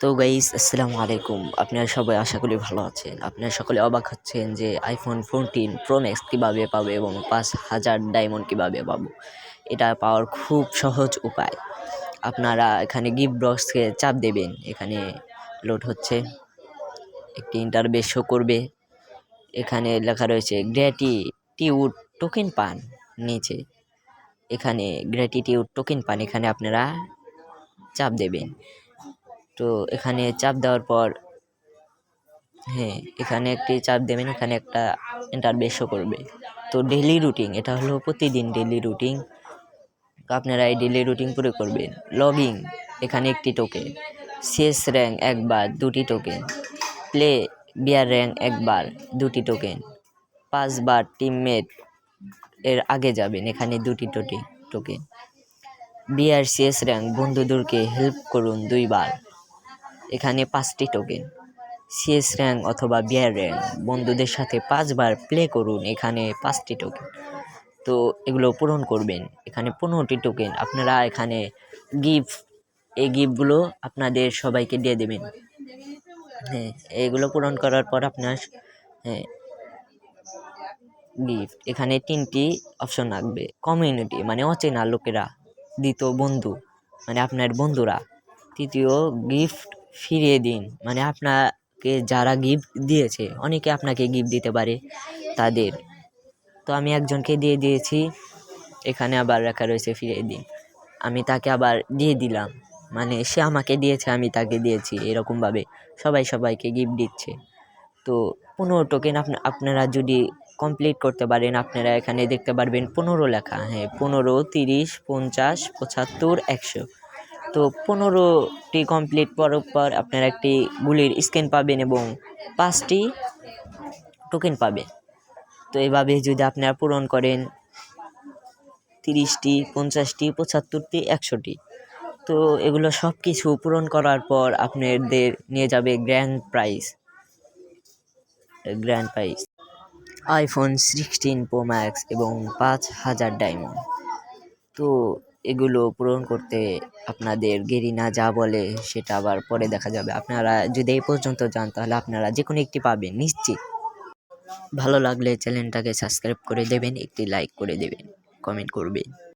তো গাইস, আসসালামু আলাইকুম। আপনারা সবাই আশা করি ভালো আছেন। আপনারা সকলে অবাক হচ্ছেন যে আইফোন 14 প্রো ম্যাক্স কীভাবে পাবো এবং 5000 ডায়মন্ড কীভাবে পাবো। এটা পাওয়ার খুব সহজ উপায়। আপনারা এখানে গিফট বক্সকে চাপ দেবেন। এখানে লোড হচ্ছে, একটি ইন্টারফেস শো করবে। এখানে লেখা রয়েছে গ্র্যাটিটিউড টোকেন পান। নিচে এখানে গ্র্যাটিটিউড টোকেন পান, এখানে আপনারা চাপ দেবেন। তো এখানে চাপ দেওয়ার পর এখানে একটি চাপ দেবেন, এখানে একটা ইন্টারফেস শো করবে। তো ডেইলি রুটিন, এটা হলো প্রতিদিন ডেইলি রুটিন। তো আপনারা এই ডেইলি রুটিন পুরো করবেন। লগিং, এখানে একটি টোকেন। সিএস র্যাঙ্ক একবার, 2টি টোকেন। প্লে বিয়ার র্যাঙ্ক একবার, 2টি টোকেন। 5বার টিমমেট এর আগে যাবেন, এখানে 2টি টোকেন। বিআর সিএস র্যাঙ্ক বন্ধুদেরকে হেল্প করুন 2বার, এখানে 5টি টোকেন। সিএস র্যাঙ্ক অথবা বিয়ার র্যাঙ্ক বন্ধুদের সাথে 5বার প্লে করুন, এখানে 5টি টোকেন। তো এগুলো পূরণ করবেন, এখানে 15টি টোকেন। আপনারা এখানে এই গিফটগুলো আপনাদের সবাইকে দিয়ে দেবেন। এগুলো পূরণ করার পর আপনার গিফট, এখানে 3টি অপশন আসবে। কমিউনিটি মানে অচেনা লোকেরা, দ্বিতীয় বন্ধু মানে আপনার বন্ধুরা, তৃতীয় গিফট ফিরিয়ে দিন মানে আপনাকে যারা গিফট দিয়েছে, অনেকে আপনাকে গিফট দিতে পারে তাদের। তো আমি একজনকে দিয়ে দিয়েছি, এখানে আবার লেখা রয়েছে ফিরিয়ে দিন। আমি তাকে আবার দিয়ে দিলাম, মানে সে আমাকে দিয়েছে আমি তাকে দিয়েছি, এরকমভাবে সবাইকে গিফট দিচ্ছে। তো 15 টোকেন আপনারা যদি কমপ্লিট করতে পারেন, আপনারা এখানে দেখতে পারবেন 15 লেখা। 15, 30, 50, 75, 100। তো 15টি কমপ্লিট করার পর আপনারা একটি গুলির স্ক্যান পাবেন এবং 5টি টোকেন পাবেন। তো এভাবে যদি আপনারা পূরণ করেন 30টি, 50টি, 75টি, 100টি, তো এগুলো সব কিছু পূরণ করার পর আপনাদের নিয়ে যাবে grand prize iPhone 16 pro max এবং 5000 ডায়মন্ড। তো এগুলো পূরণ করতে আপনাদের গেরিনা যা বলে সেটা আবার পরে দেখা যাবে। আপনারা যদি এই পর্যন্ত যান তাহলে আপনারা যে কোনো একটি পাবেন নিশ্চিত। ভালো লাগলে চ্যানেলটাকে সাবস্ক্রাইব করে দেবেন, একটি লাইক করে দেবেন, কমেন্ট করবেন।